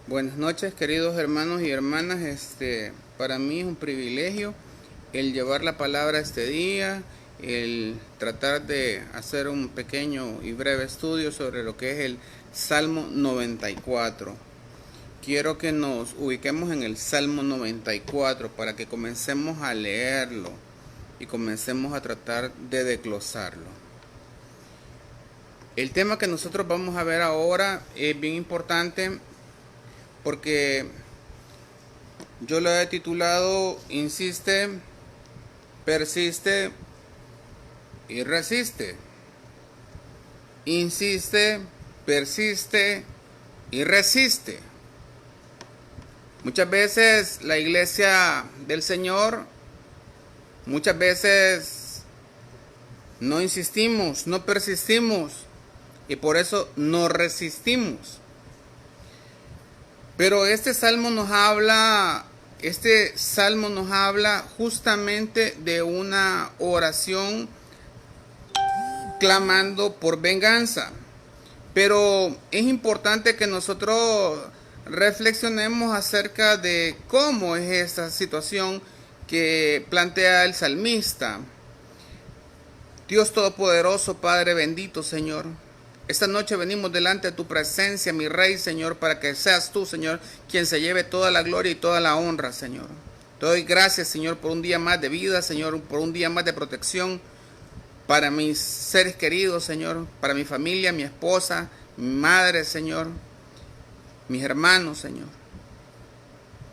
Buenas noches, queridos hermanos y hermanas. Para mí es un privilegio el llevar la palabra este día, el tratar de hacer un pequeño y breve estudio sobre lo que es el Salmo 94. Quiero que nos ubiquemos en el Salmo 94 para que comencemos a leerlo y comencemos a tratar de desglosarlo. El tema que nosotros vamos a ver ahora es bien importante porque yo lo he titulado Insiste, persiste y resiste. Insiste, persiste y resiste. Muchas veces la iglesia del Señor, muchas veces no insistimos, no persistimos y por eso no resistimos. Pero este salmo nos habla justamente de una oración clamando por venganza. Pero es importante que nosotros reflexionemos acerca de cómo es esta situación que plantea el salmista. Dios Todopoderoso, Padre bendito, Señor, esta noche venimos delante de tu presencia, mi Rey, Señor, para que seas tú, Señor, quien se lleve toda la gloria y toda la honra, Señor. Te doy gracias, Señor, por un día más de vida, Señor, por un día más de protección para mis seres queridos, Señor, para mi familia, mi esposa, mi madre, Señor, mis hermanos, Señor,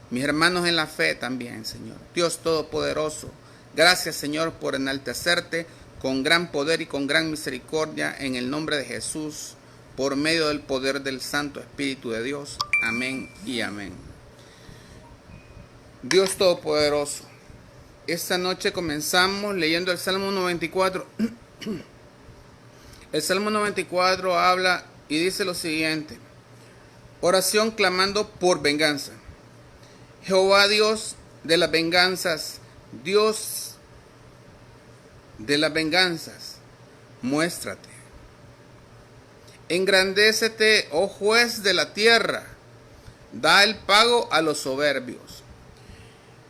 mis hermanos en la fe también, Señor. Dios Todopoderoso, gracias, Señor, por enaltecerte con gran poder y con gran misericordia en el nombre de Jesús, por medio del poder del Santo Espíritu de Dios. Amén y amén. Dios Todopoderoso, esta noche comenzamos leyendo el Salmo 94. El Salmo 94 habla y dice lo siguiente: oración clamando por venganza. Jehová Dios de las venganzas, Dios de las venganzas, muéstrate. Engrandécete, oh juez de la tierra, da el pago a los soberbios.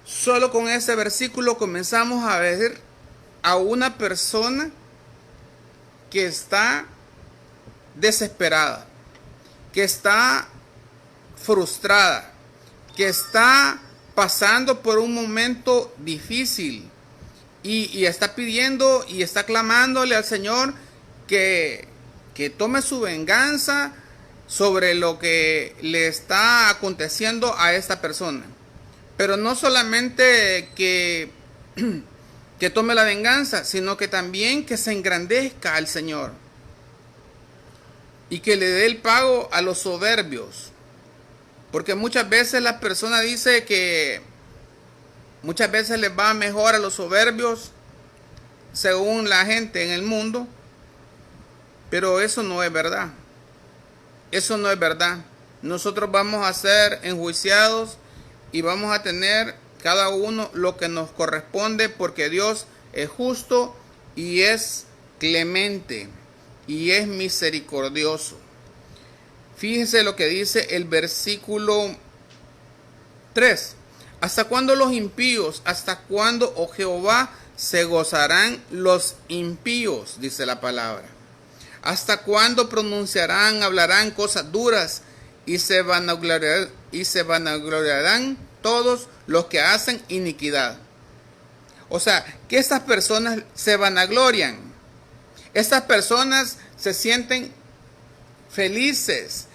Solo con ese versículo comenzamos a ver a una persona que está desesperada, que está frustrada, que está pasando por un momento difícil. Y está pidiendo y está clamándole al Señor que tome su venganza sobre lo que le está aconteciendo a esta persona. Pero no solamente que tome la venganza, sino que también que se engrandezca al Señor y que le dé el pago a los soberbios. Porque muchas veces la persona dice que muchas veces les va mejor a los soberbios según la gente en el mundo, pero eso no es verdad. Eso no es verdad. Nosotros vamos a ser enjuiciados y vamos a tener cada uno lo que nos corresponde, porque Dios es justo y es clemente y es misericordioso. Fíjense lo que dice el versículo 3. ¿Hasta cuándo los impíos? ¿Hasta cuándo, oh Jehová, se gozarán los impíos? Dice la palabra. ¿Hasta cuándo pronunciarán, hablarán cosas duras y se vanagloriarán todos los que hacen iniquidad? O sea, que estas personas se vanaglorian. Estas personas se sienten felices,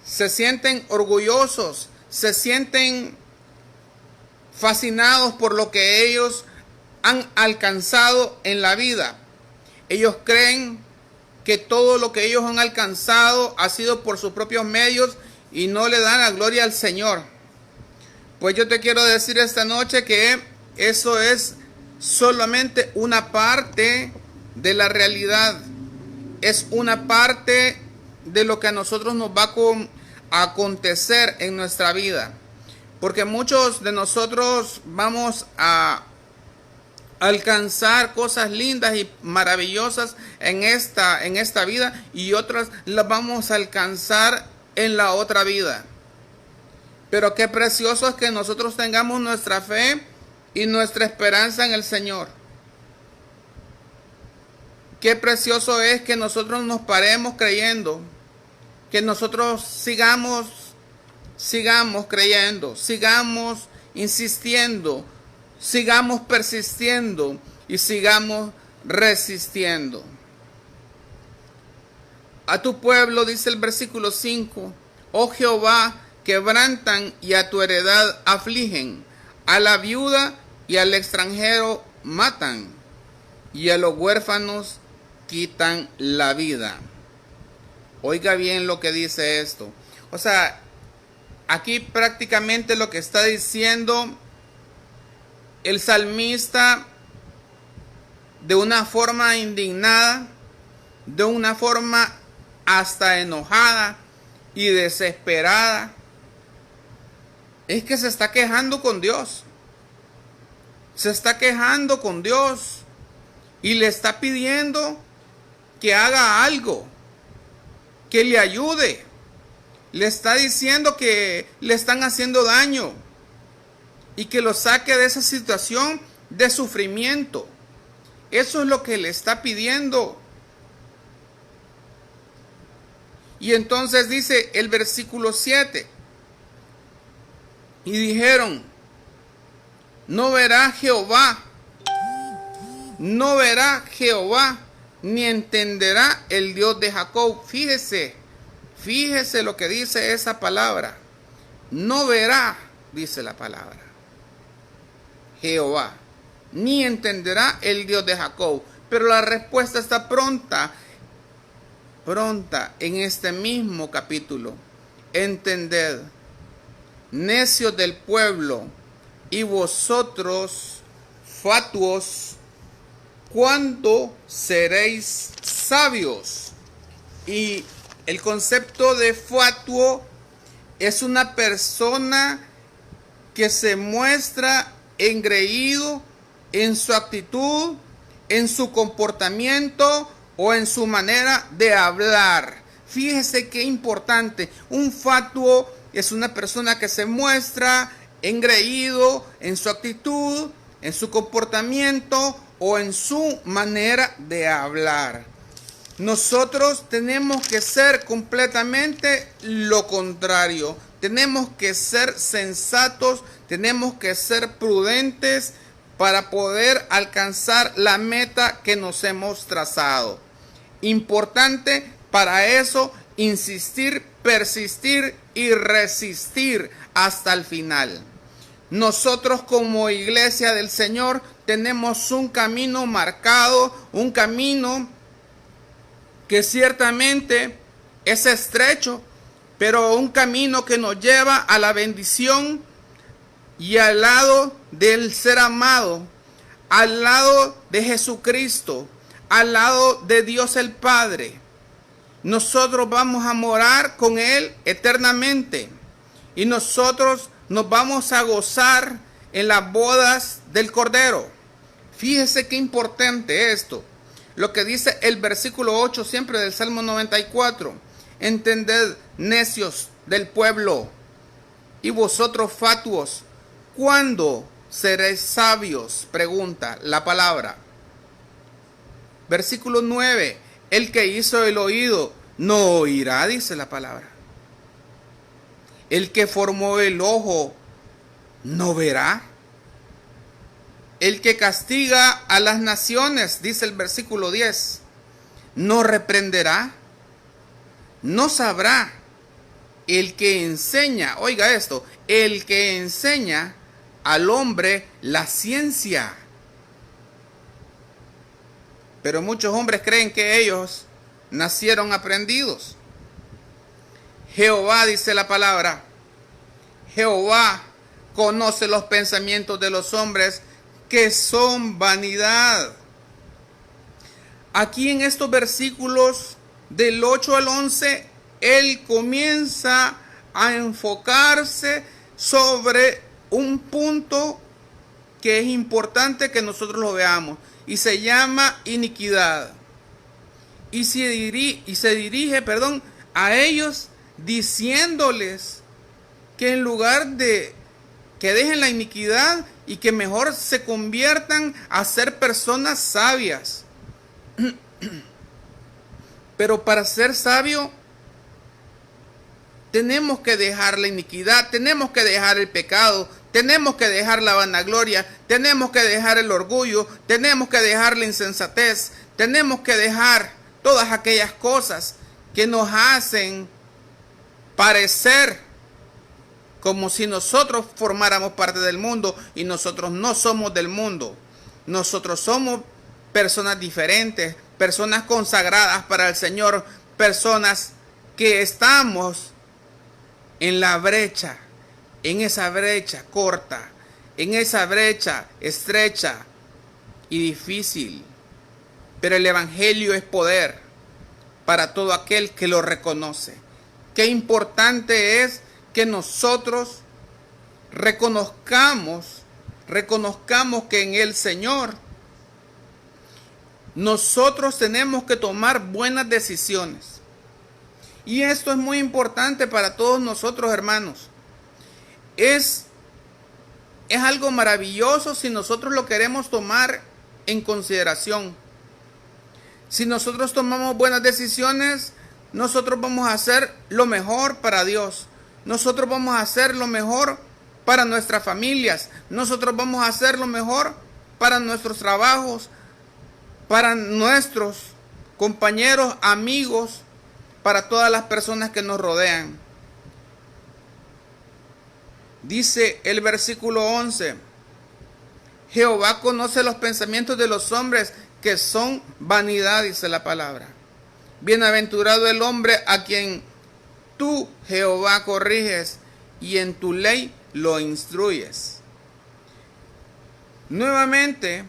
se sienten orgullosos, se sienten fascinados por lo que ellos han alcanzado en la vida. Ellos creen que todo lo que ellos han alcanzado ha sido por sus propios medios y no le dan la gloria al Señor. Pues yo te quiero decir esta noche que eso es solamente una parte de la realidad. Es una parte de lo que a nosotros nos va a acontecer en nuestra vida. Porque muchos de nosotros vamos a alcanzar cosas lindas y maravillosas en esta vida, y otras las vamos a alcanzar en la otra vida. Pero qué precioso es que nosotros tengamos nuestra fe y nuestra esperanza en el Señor. Qué precioso es que nosotros nos paremos creyendo, que nosotros sigamos creyendo, sigamos insistiendo, sigamos persistiendo y sigamos resistiendo. A tu pueblo, dice el versículo 5, oh Jehová, quebrantan y a tu heredad afligen, a la viuda y al extranjero matan, y a los huérfanos quitan la vida. Oiga bien lo que dice esto. O sea, aquí prácticamente lo que está diciendo el salmista de una forma indignada, de una forma hasta enojada y desesperada, es que se está quejando con Dios. Se está quejando con Dios y le está pidiendo que haga algo, que le ayude. Le está diciendo que le están haciendo daño y que lo saque de esa situación de sufrimiento. Eso es lo que le está pidiendo. Y entonces dice el versículo 7, y dijeron, no verá Jehová, ni entenderá el Dios de Jacob. Fíjese lo que dice esa palabra. No verá, dice la palabra, Jehová, ni entenderá el Dios de Jacob. Pero la respuesta está pronta en este mismo capítulo. Entended, necios del pueblo, y vosotros, fatuos, ¿cuándo seréis sabios? Y el concepto de fatuo es una persona que se muestra engreído en su actitud, en su comportamiento o en su manera de hablar. Fíjese qué importante. Un fatuo es una persona que se muestra engreído en su actitud, en su comportamiento o en su manera de hablar. Nosotros tenemos que ser completamente lo contrario. Tenemos que ser sensatos, tenemos que ser prudentes para poder alcanzar la meta que nos hemos trazado. Importante para eso insistir, persistir y resistir hasta el final. Nosotros como iglesia del Señor tenemos un camino marcado, un camino que ciertamente es estrecho, pero un camino que nos lleva a la bendición y al lado del ser amado, al lado de Jesucristo, al lado de Dios el Padre. Nosotros vamos a morar con Él eternamente y nosotros nos vamos a gozar en las bodas del Cordero. Fíjese qué importante esto. Lo que dice el versículo 8 siempre del Salmo 94. Entended, necios del pueblo, y vosotros fatuos, ¿cuándo seréis sabios? Pregunta la palabra. Versículo 9. El que hizo el oído no oirá, dice la palabra. El que formó el ojo no verá. El que castiga a las naciones, dice el versículo 10, no reprenderá, no sabrá. El que enseña, oiga esto, el que enseña al hombre la ciencia. Pero muchos hombres creen que ellos nacieron aprendidos. Jehová, dice la palabra, Jehová conoce los pensamientos de los hombres, que son vanidad. Aquí en estos versículos del 8 al 11, él comienza a enfocarse sobre un punto que es importante que nosotros lo veamos, y se llama iniquidad. Y se dirige a ellos diciéndoles que en lugar de que dejen la iniquidad y que mejor se conviertan a ser personas sabias. Pero para ser sabio tenemos que dejar la iniquidad, tenemos que dejar el pecado, tenemos que dejar la vanagloria, tenemos que dejar el orgullo, tenemos que dejar la insensatez, tenemos que dejar todas aquellas cosas que nos hacen parecer como si nosotros formáramos parte del mundo, y nosotros no somos del mundo. Nosotros somos personas diferentes, personas consagradas para el Señor, personas que estamos en la brecha, en esa brecha corta, en esa brecha estrecha y difícil. Pero el Evangelio es poder para todo aquel que lo reconoce. Qué importante es que nosotros reconozcamos que en el Señor nosotros tenemos que tomar buenas decisiones. Y esto es muy importante para todos nosotros, hermanos. Es algo maravilloso si nosotros lo queremos tomar en consideración. Si nosotros tomamos buenas decisiones, nosotros vamos a hacer lo mejor para Dios. Nosotros vamos a hacer lo mejor para nuestras familias. Nosotros vamos a hacer lo mejor para nuestros trabajos, para nuestros compañeros, amigos, para todas las personas que nos rodean. Dice el versículo 11: Jehová conoce los pensamientos de los hombres, que son vanidad, dice la palabra. Bienaventurado el hombre a quien tú, Jehová, corriges y en tu ley lo instruyes. Nuevamente,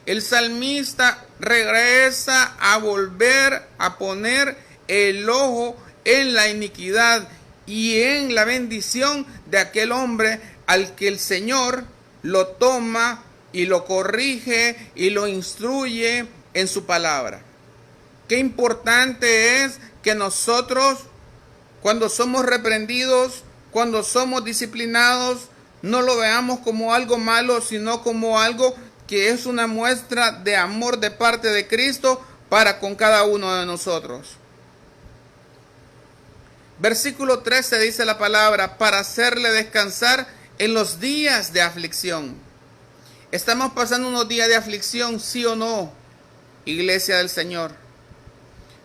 el salmista regresa a volver a poner el ojo en la iniquidad y en la bendición de aquel hombre al que el Señor lo toma y lo corrige y lo instruye en su palabra. Qué importante es que nosotros, cuando somos reprendidos, cuando somos disciplinados, no lo veamos como algo malo, sino como algo que es una muestra de amor de parte de Cristo para con cada uno de nosotros. Versículo 13 dice la palabra: para hacerle descansar en los días de aflicción. Estamos pasando unos días de aflicción, sí o no, iglesia del Señor.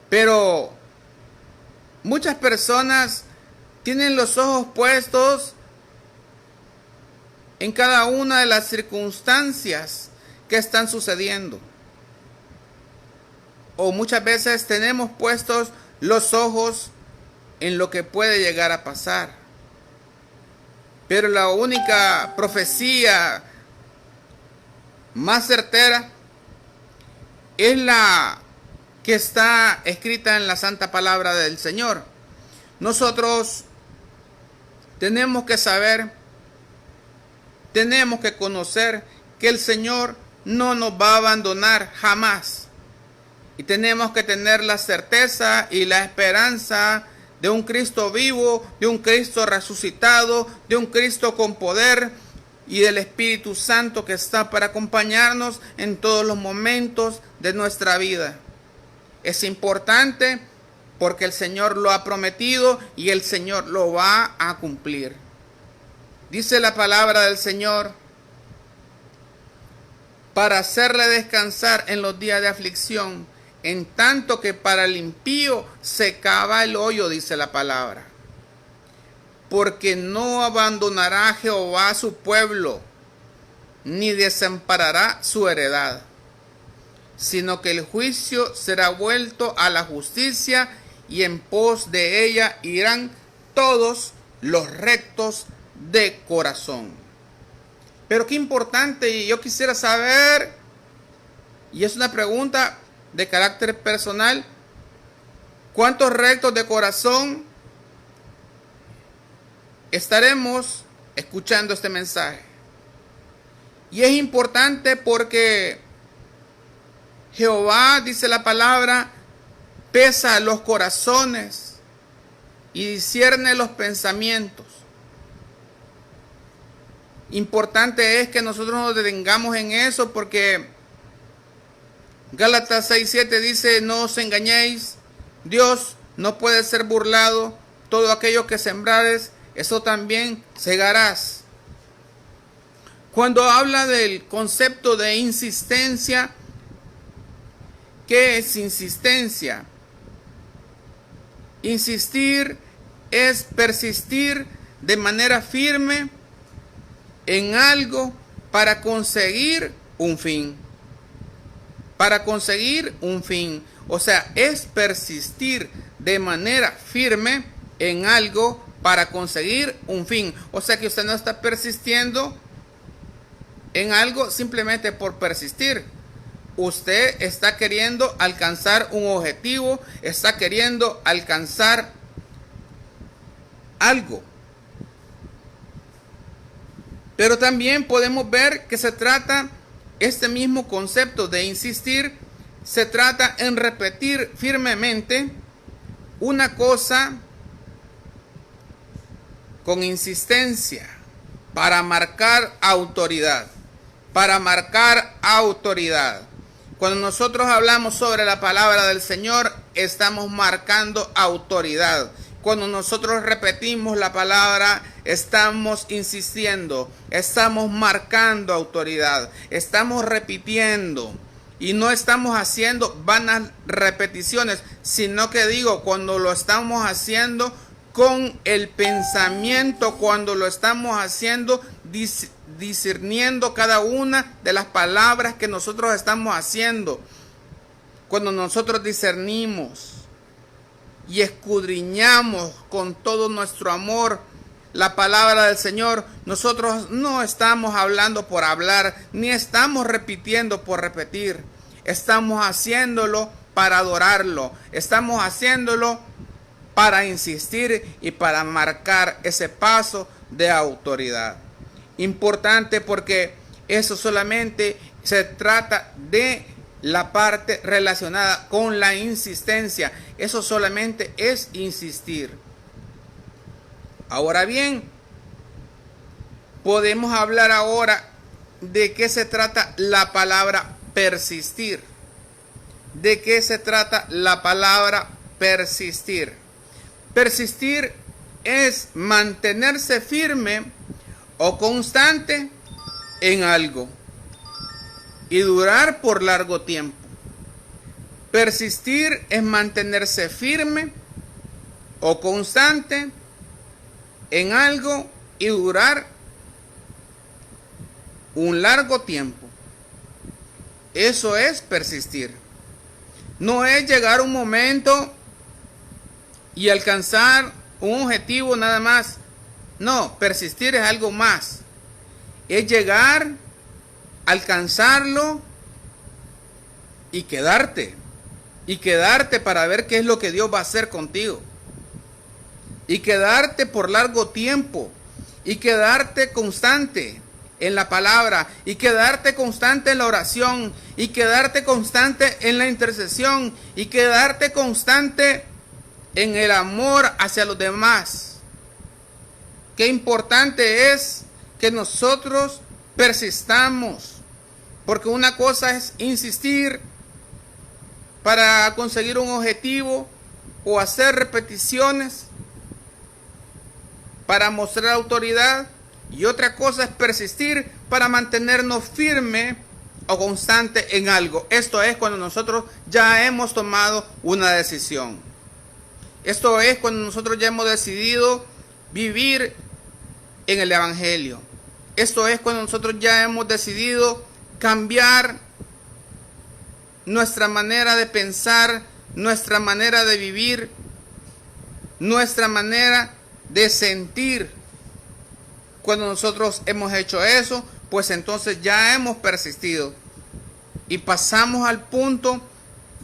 Pero muchas personas tienen los ojos puestos en cada una de las circunstancias que están sucediendo. O muchas veces tenemos puestos los ojos en lo que puede llegar a pasar. Pero la única profecía más certera es la que está escrita en la santa palabra del Señor. Nosotros tenemos que saber, tenemos que conocer que el Señor no nos va a abandonar jamás. Y tenemos que tener la certeza y la esperanza de un Cristo vivo, de un Cristo resucitado, de un Cristo con poder y del Espíritu Santo que está para acompañarnos en todos los momentos de nuestra vida. Es importante porque el Señor lo ha prometido y el Señor lo va a cumplir. Dice la palabra del Señor: para hacerle descansar en los días de aflicción, en tanto que para el impío se cava el hoyo, dice la palabra. Porque no abandonará Jehová a su pueblo, ni desamparará su heredad, sino que el juicio será vuelto a la justicia, y en pos de ella irán todos los rectos de corazón. Pero qué importante, y yo quisiera saber, y es una pregunta de carácter personal: ¿cuántos rectos de corazón estaremos escuchando este mensaje? Y es importante porque Jehová, dice la palabra, pesa los corazones y discierne los pensamientos. Importante es que nosotros nos detengamos en eso, porque Gálatas 6:7 dice: no os engañéis, Dios no puede ser burlado, todo aquello que sembrares, eso también segarás. Cuando habla del concepto de insistencia, ¿qué es insistencia? Insistir es persistir de manera firme en algo para conseguir un fin. Para conseguir un fin. O sea, es persistir de manera firme en algo para conseguir un fin. O sea que usted no está persistiendo en algo simplemente por persistir. Usted está queriendo alcanzar un objetivo, está queriendo alcanzar algo. Pero también podemos ver que se trata, este mismo concepto de insistir, se trata en repetir firmemente una cosa con insistencia para marcar autoridad. Para marcar autoridad. Cuando nosotros hablamos sobre la palabra del Señor, estamos marcando autoridad. Cuando nosotros repetimos la palabra, estamos insistiendo, estamos marcando autoridad, estamos repitiendo. Y no estamos haciendo vanas repeticiones, sino que digo, cuando lo estamos haciendo con el pensamiento, cuando lo estamos haciendo discerniendo cada una de las palabras que nosotros estamos haciendo. Cuando nosotros discernimos y escudriñamos con todo nuestro amor la palabra del Señor, nosotros no estamos hablando por hablar, ni estamos repitiendo por repetir. Estamos haciéndolo para adorarlo, estamos haciéndolo para insistir y para marcar ese paso de autoridad. Importante, porque eso solamente se trata de la parte relacionada con la insistencia. Eso solamente es insistir. Ahora bien, podemos hablar ahora de qué se trata la palabra persistir. ¿De qué se trata la palabra persistir? Persistir es mantenerse firme o constante en algo y durar por largo tiempo. Persistir es mantenerse firme o constante en algo y durar un largo tiempo. Eso es persistir. No es llegar un momento y alcanzar un objetivo nada más. No, persistir es algo más. Es llegar, alcanzarlo y quedarte. Y quedarte para ver qué es lo que Dios va a hacer contigo. Y quedarte por largo tiempo. Y quedarte constante en la palabra. Y quedarte constante en la oración. Y quedarte constante en la intercesión. Y quedarte constante en el amor hacia los demás. Qué importante es que nosotros persistamos, porque una cosa es insistir para conseguir un objetivo o hacer repeticiones para mostrar autoridad, y otra cosa es persistir para mantenernos firmes o constante en algo. Esto es cuando nosotros ya hemos tomado una decisión. Esto es cuando nosotros ya hemos decidido vivir en el Evangelio. Esto es cuando nosotros ya hemos decidido cambiar nuestra manera de pensar, nuestra manera de vivir, nuestra manera de sentir. Cuando nosotros hemos hecho eso, pues entonces ya hemos persistido y pasamos al punto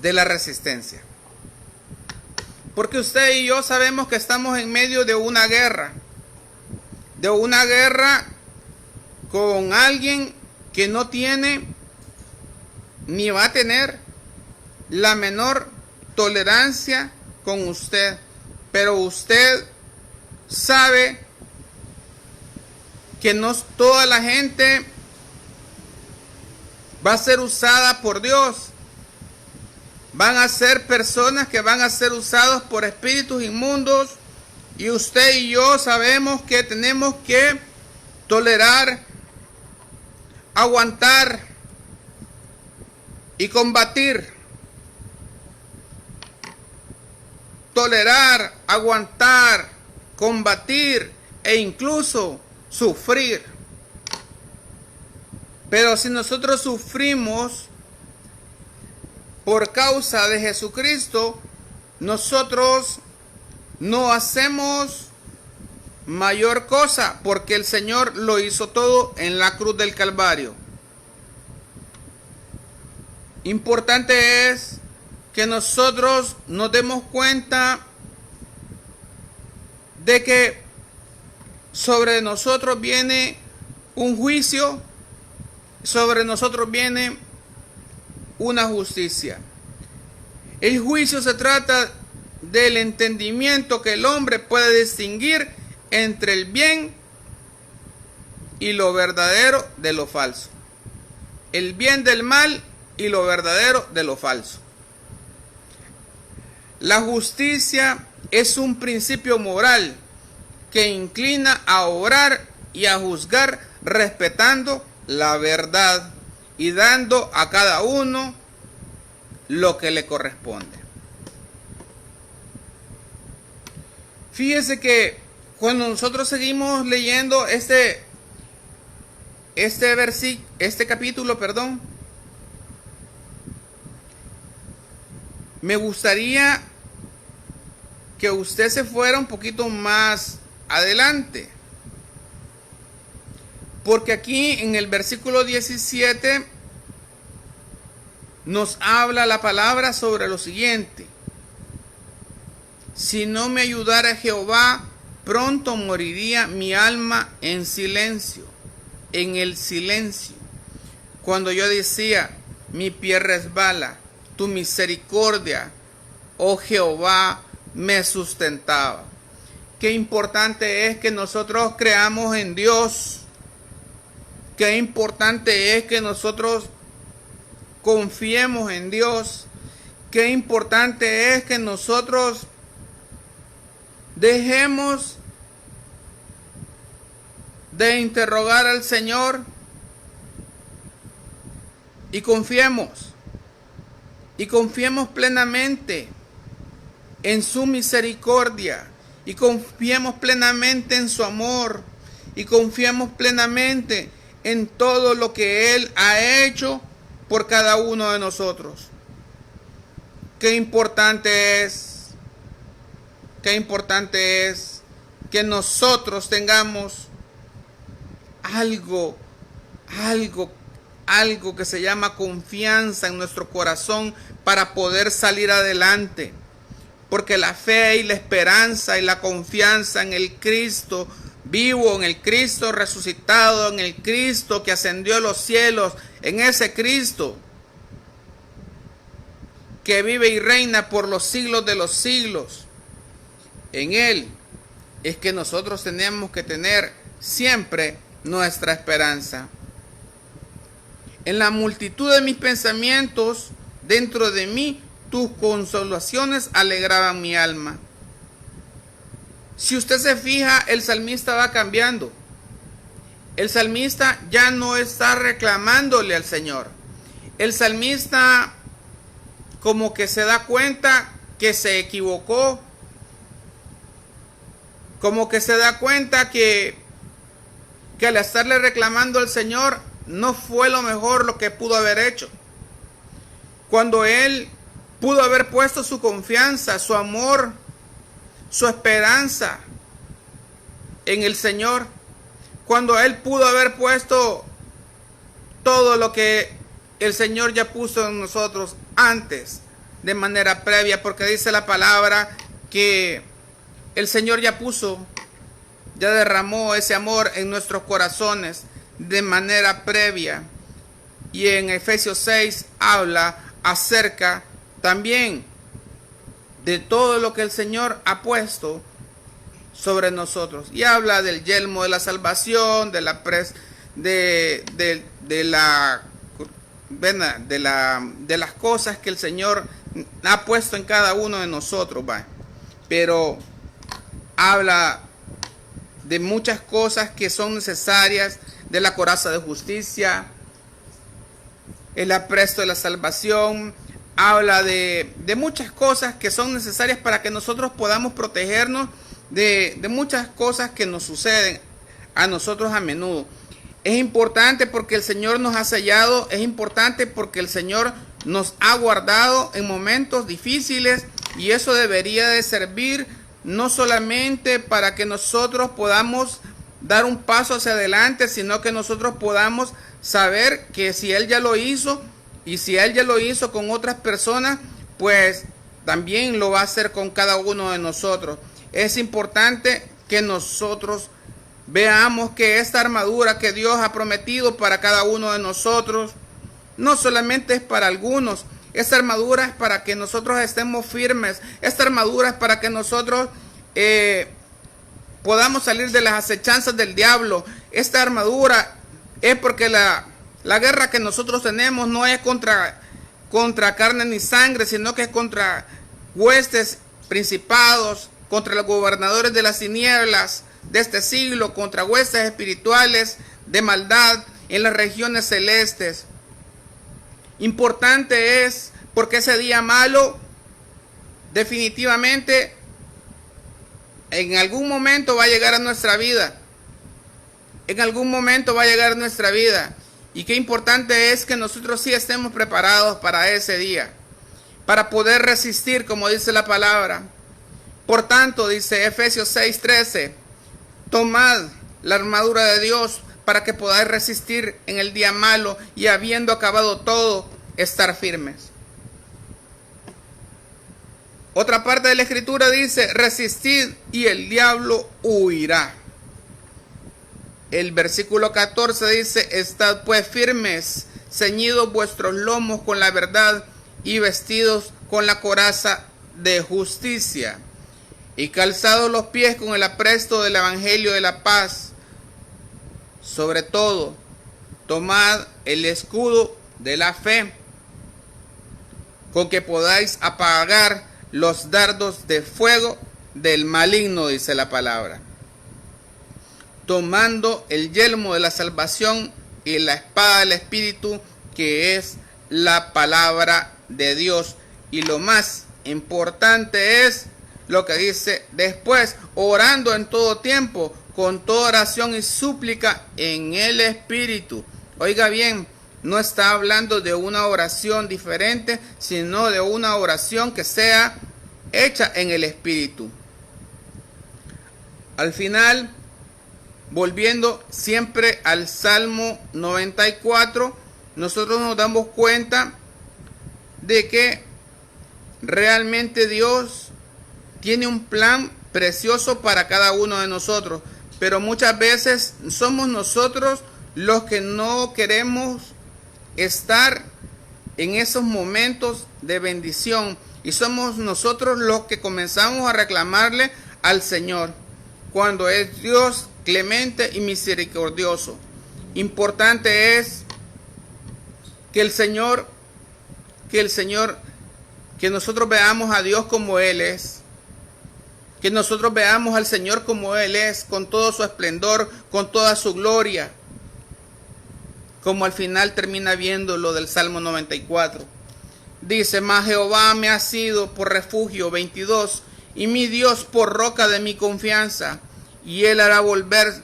de la resistencia. Porque usted y yo sabemos que estamos en medio de una guerra. De una guerra con alguien que no tiene ni va a tener la menor tolerancia con usted. pero usted sabe que no toda la gente va a ser usada por Dios. Van a ser personas que van a ser usados por espíritus inmundos, y usted y yo sabemos que tenemos que tolerar, aguantar y combatir. Tolerar, aguantar, combatir e incluso sufrir. Pero si nosotros sufrimos por causa de Jesucristo, nosotros no hacemos mayor cosa, porque el Señor lo hizo todo en la cruz del Calvario. Importante es que nosotros nos demos cuenta de que sobre nosotros viene un juicio, sobre nosotros viene una justicia. El juicio se trata del entendimiento que el hombre puede distinguir entre el bien y lo verdadero de lo falso. El bien del mal y lo verdadero de lo falso. La justicia es un principio moral que inclina a obrar y a juzgar respetando la verdad y dando a cada uno lo que le corresponde. Fíjese que cuando nosotros seguimos leyendo este capítulo, me gustaría que usted se fuera un poquito más adelante. Porque aquí en el versículo 17 nos habla la palabra sobre lo siguiente: si no me ayudara Jehová, pronto moriría mi alma en silencio, en el silencio. Cuando yo decía, mi pie resbala, tu misericordia, oh Jehová, me sustentaba. Qué importante es que nosotros creamos en Dios. Qué importante es que nosotros confiemos en Dios. Qué importante es que nosotros dejemos de interrogar al Señor y confiemos plenamente en su misericordia, y confiemos plenamente en su amor, y confiemos plenamente en todo lo que Él ha hecho por cada uno de nosotros. Qué importante es que nosotros tengamos algo que se llama confianza en nuestro corazón para poder salir adelante. Porque la fe y la esperanza y la confianza en el Cristo vivo, en el Cristo resucitado, en el Cristo que ascendió a los cielos, en ese Cristo que vive y reina por los siglos de los siglos, en Él es que nosotros tenemos que tener siempre nuestra esperanza. En la multitud de mis pensamientos dentro de mí, tus consolaciones alegraban mi alma. Si usted se fija, el salmista va cambiando. El salmista ya no está reclamándole al Señor. El salmista como que se da cuenta que se equivocó. Como que se da cuenta que al estarle reclamando al Señor no fue lo mejor lo que pudo haber hecho. Cuando él pudo haber puesto su confianza, su amor, su esperanza en el Señor. Cuando él pudo haber puesto todo lo que el Señor ya puso en nosotros antes, de manera previa, porque dice la palabra que el Señor ya derramó ese amor en nuestros corazones de manera previa. Y en Efesios 6 habla acerca también de todo lo que el Señor ha puesto sobre nosotros. Y habla del yelmo de la salvación, de las cosas que el Señor ha puesto en cada uno de nosotros, ¿va? Pero habla de muchas cosas que son necesarias, de la coraza de justicia, el apresto de la salvación. Habla de muchas cosas que son necesarias para que nosotros podamos protegernos de muchas cosas que nos suceden a nosotros a menudo. Es importante porque el Señor nos ha sellado, es importante porque el Señor nos ha guardado en momentos difíciles, y eso debería de servir no solamente para que nosotros podamos dar un paso hacia adelante, sino que nosotros podamos saber que si Él ya lo hizo, y si Él ya lo hizo con otras personas, pues también lo va a hacer con cada uno de nosotros. Es importante que nosotros veamos que esta armadura que Dios ha prometido para cada uno de nosotros, no solamente es para algunos. Esta armadura es para que nosotros estemos firmes. Esta armadura es para que nosotros podamos salir de las acechanzas del diablo. Esta armadura es porque la guerra que nosotros tenemos no es contra carne ni sangre, sino que es contra huestes, principados, contra los gobernadores de las tinieblas de este siglo, contra huestes espirituales de maldad en las regiones celestes. Importante es porque ese día malo definitivamente en algún momento va a llegar a nuestra vida. En algún momento va a llegar a nuestra vida. Y qué importante es que nosotros sí estemos preparados para ese día, para poder resistir, como dice la palabra. Por tanto, dice Efesios 6:13, tomad la armadura de Dios para que podáis resistir en el día malo, y habiendo acabado todo, estar firmes. Otra parte de la escritura dice, resistid y el diablo huirá. El versículo 14 dice, estad pues firmes, ceñidos vuestros lomos con la verdad y vestidos con la coraza de justicia, y calzados los pies con el apresto del evangelio de la paz. Sobre todo, tomad el escudo de la fe, con que podáis apagar los dardos de fuego del maligno, dice la palabra. Tomando el yelmo de la salvación y la espada del Espíritu, que es la palabra de Dios. Y lo más importante es lo que dice después, orando en todo tiempo, con toda oración y súplica en el Espíritu. Oiga bien, no está hablando de una oración diferente, sino de una oración que sea hecha en el Espíritu. Al final, volviendo siempre al Salmo 94, nosotros nos damos cuenta de que realmente Dios tiene un plan precioso para cada uno de nosotros, pero muchas veces somos nosotros los que no queremos estar en esos momentos de bendición, y somos nosotros los que comenzamos a reclamarle al Señor, cuando es Dios clemente y misericordioso. Importante es que nosotros veamos a Dios como Él es, que nosotros veamos al Señor como Él es, con todo su esplendor, con toda su gloria, como al final termina viendo lo del Salmo 94. Dice, mas Jehová me ha sido por refugio, 22, y mi Dios por roca de mi confianza, y Él hará volver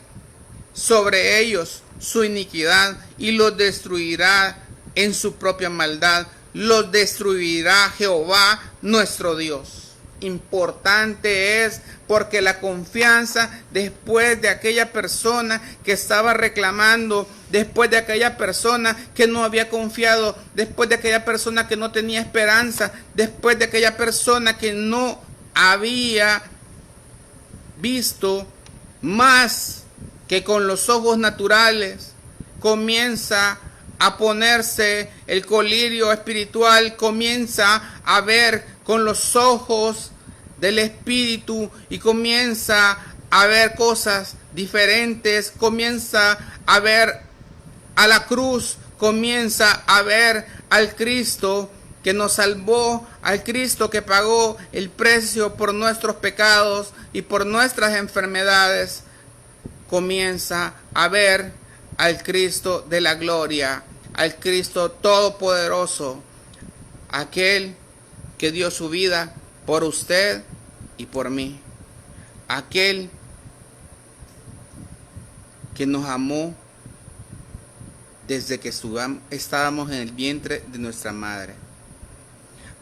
sobre ellos su iniquidad, y los destruirá en su propia maldad. Los destruirá Jehová nuestro Dios. Importante es porque la confianza, después de aquella persona que estaba reclamando, después de aquella persona que no había confiado, después de aquella persona que no tenía esperanza, después de aquella persona que no había visto más que con los ojos naturales, comienza a ponerse el colirio espiritual, comienza a ver con los ojos del Espíritu y comienza a ver cosas diferentes, comienza a ver a la cruz, comienza a ver al Cristo que nos salvó, al Cristo que pagó el precio por nuestros pecados y por nuestras enfermedades. Comienza a ver al Cristo de la gloria, al Cristo todopoderoso, aquel que dio su vida por usted y por mí, aquel que nos amó desde que estábamos en el vientre de nuestra madre,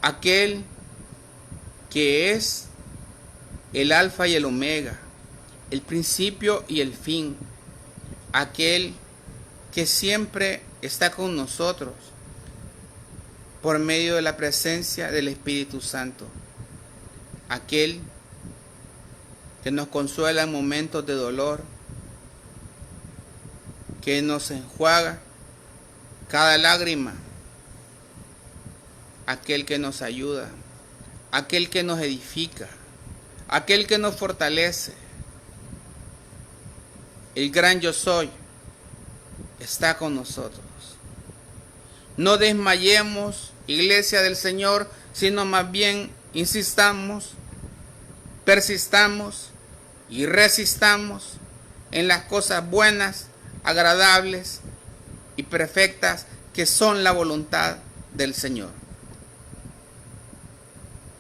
aquel que es el alfa y el omega, el principio y el fin, aquel que siempre está con nosotros por medio de la presencia del Espíritu Santo, aquel que nos consuela en momentos de dolor, que nos enjuaga cada lágrima, aquel que nos ayuda, aquel que nos edifica, aquel que nos fortalece. El gran yo soy está con nosotros. No desmayemos, iglesia del Señor, sino más bien insistamos, persistamos y resistamos en las cosas buenas, agradables y perfectas que son la voluntad del Señor.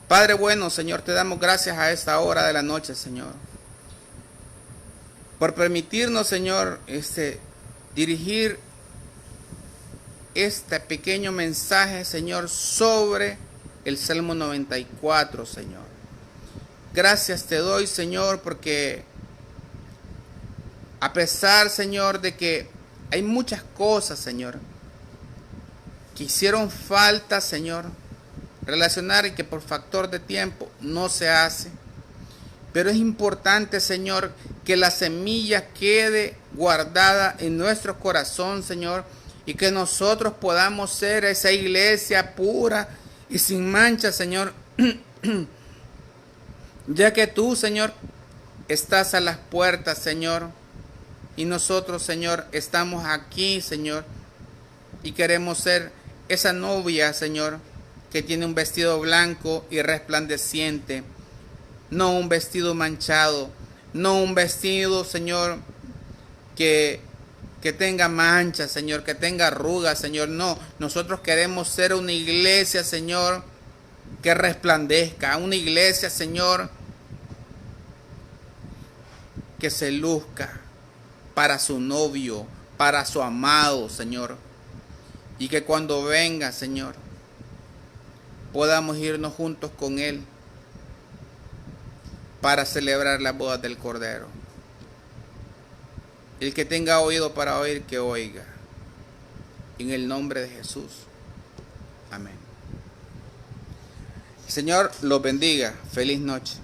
Padre bueno, Señor, te damos gracias a esta hora de la noche, Señor, por permitirnos, Señor, dirigir este pequeño mensaje, Señor, sobre el Salmo 94, Señor. Gracias te doy, Señor, porque a pesar, Señor, de que hay muchas cosas, Señor, que hicieron falta, Señor, relacionar y que por factor de tiempo no se hace. Pero es importante, Señor, que la semilla quede guardada en nuestro corazón, Señor, y que nosotros podamos ser esa iglesia pura y sin mancha, Señor, ya que tú, Señor, estás a las puertas, Señor, y nosotros, Señor, estamos aquí, Señor, y queremos ser esa novia, Señor, que tiene un vestido blanco y resplandeciente, no un vestido manchado, no un vestido, Señor, que tenga manchas, Señor, que tenga arrugas, Señor. No, nosotros queremos ser una iglesia, Señor, que resplandezca, una iglesia, Señor, que se luzca para su novio, para su amado, Señor. Y que cuando venga, Señor, podamos irnos juntos con Él para celebrar las bodas del Cordero. El que tenga oído para oír, que oiga. En el nombre de Jesús. Amén. El Señor los bendiga. Feliz noche.